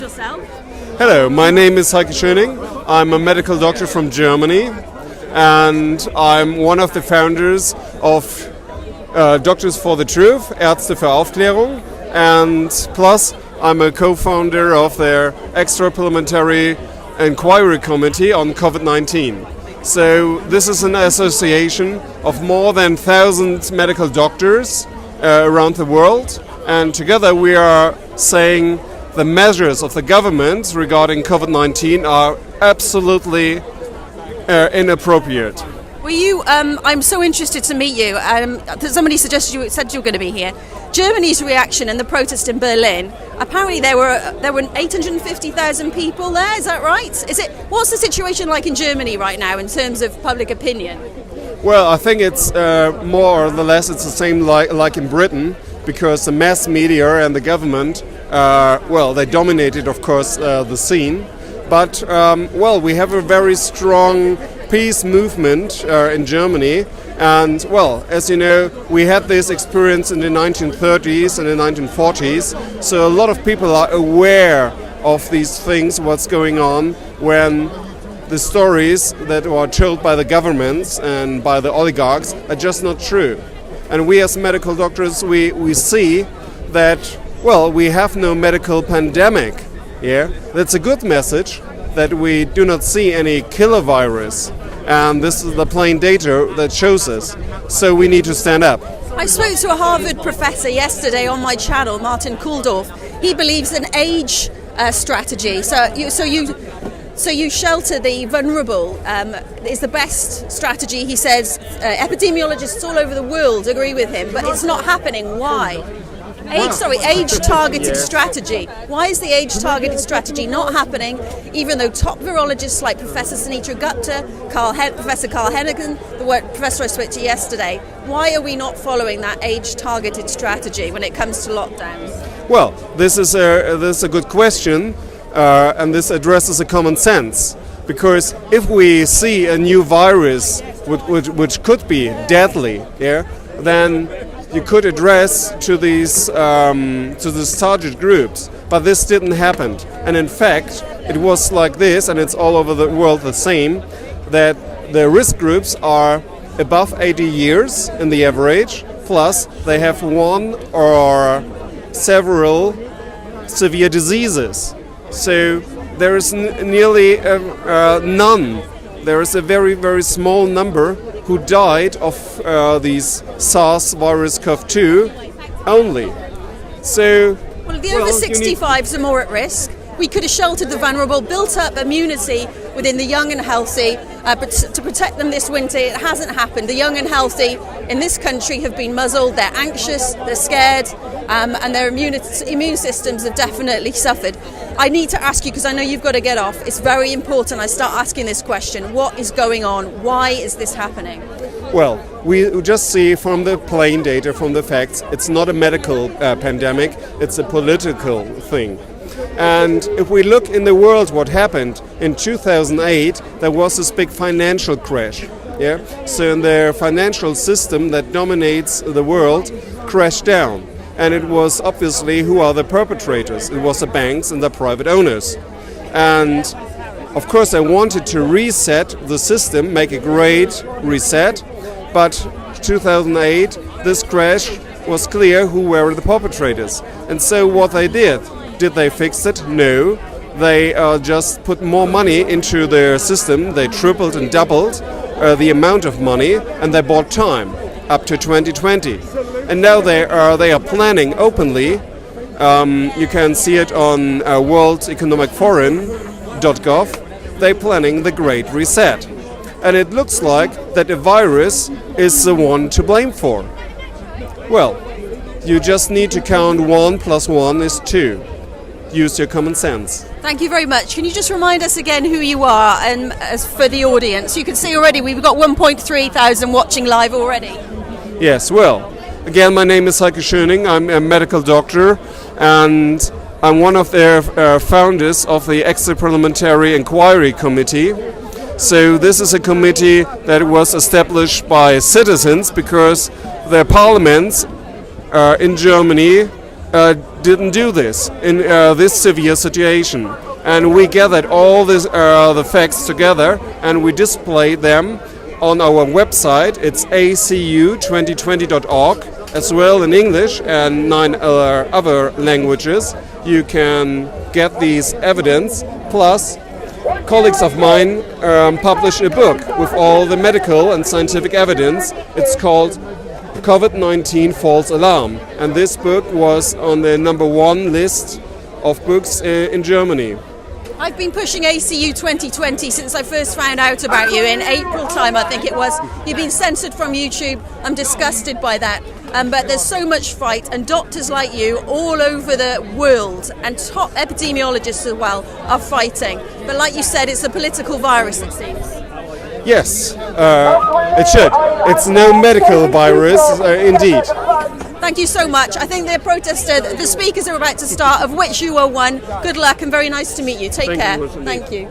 Yourself? Hello, my name is Heiko Schoning. I'm a medical doctor from Germany, and I'm one of the founders of Doctors for the Truth, Ärzte für Aufklärung, and plus I'm a co-founder of their extra parliamentary inquiry committee on COVID-19. So this is an association of more than 1,000 medical doctors around the world, and together we are saying the measures of the government regarding COVID-19 are absolutely inappropriate. Were you? I'm so interested to meet you. Somebody said you were going to be here. Germany's reaction and the protest in Berlin. Apparently, there were 850,000 people there. Is that right? What's the situation like in Germany right now in terms of public opinion? Well, I think it's more or less it's the same like in Britain, because the mass media and the government, they dominated, of course, the scene. But, we have a very strong peace movement in Germany. And, as you know, we had this experience in the 1930s and the 1940s. So a lot of people are aware of these things, what's going on, when the stories that are told by the governments and by the oligarchs are just not true. And we as medical doctors, we see that, we have no medical pandemic. Yeah, that's a good message, that we do not see any killer virus. And this is the plain data that shows us. So we need to stand up. I spoke to a Harvard professor yesterday on my channel, Martin Kulldorff. He believes in age strategy. So you shelter the vulnerable is the best strategy, he says. Epidemiologists all over the world agree with him, but it's not happening. Why? Age-targeted strategy. Why is the age-targeted strategy not happening, even though top virologists like Professor Sunitra Gupta, Professor Carl Hennigan, the professor I spoke to yesterday, why are we not following that age-targeted strategy when it comes to lockdowns? Well, this is a good question. And this addresses a common sense, because if we see a new virus which could be deadly, then you could address to these target groups. But this didn't happen, and in fact, it was like this, and it's all over the world the same, that the risk groups are above 80 years in the average, plus they have one or several severe diseases. So there is nearly none. There is a very, very small number who died of these SARS virus CoV-2 only. So, the over 65s are more at risk. We could have sheltered the vulnerable, built up immunity within the young and healthy, but to protect them this winter, it hasn't happened. The young and healthy in this country have been muzzled, they're anxious, they're scared, and their immune systems have definitely suffered. I need to ask you, because I know you've got to get off, it's very important I start asking this question. What is going on? Why is this happening? Well, we just see from the plain data, from the facts, it's not a medical pandemic, it's a political thing. And if we look in the world what happened in 2008, there was this big financial crash. So in the financial system that dominates the world crashed down. And it was obviously who are the perpetrators. It was the banks and the private owners. And of course they wanted to reset the system, make a great reset. But 2008, this crash was clear who were the perpetrators. And so what they did they fix it? No. They just put more money into their system. They tripled and doubled the amount of money, and they bought time up to 2020. And now they are planning openly. You can see it on worldeconomicforum.gov. They're planning the Great Reset. And it looks like that the virus is the one to blame for. Well, you just need to count 1 + 1 is 2. Use your common sense. Thank you very much. Can you just remind us again who you are, and as for the audience? You can see already we've got 1.3 thousand watching live already. Yes, again, my name is Heiko Schoning. I'm a medical doctor, and I'm one of the founders of the Extra Parliamentary Inquiry Committee. So this is a committee that was established by citizens because their parliaments in Germany didn't do this in this severe situation. And we gathered all the facts together and we displayed them on our website. It's acu2020.org, as well in English and 9 other languages. You can get these evidence. Plus, colleagues of mine published a book with all the medical and scientific evidence. It's called COVID-19 False Alarm. And this book was on the #1 list of books in Germany. I've been pushing ACU 2020 since I first found out about you in April time, I think it was. You've been censored from YouTube. I'm disgusted by that. But there's so much fight, and doctors like you all over the world, and top epidemiologists as well, are fighting. But like you said, it's a political virus, it seems. Yes, it should. It's no medical virus, indeed. Thank you so much. I think the speakers are about to start, of which you are one. Good luck and very nice to meet you. Take care. Thank you.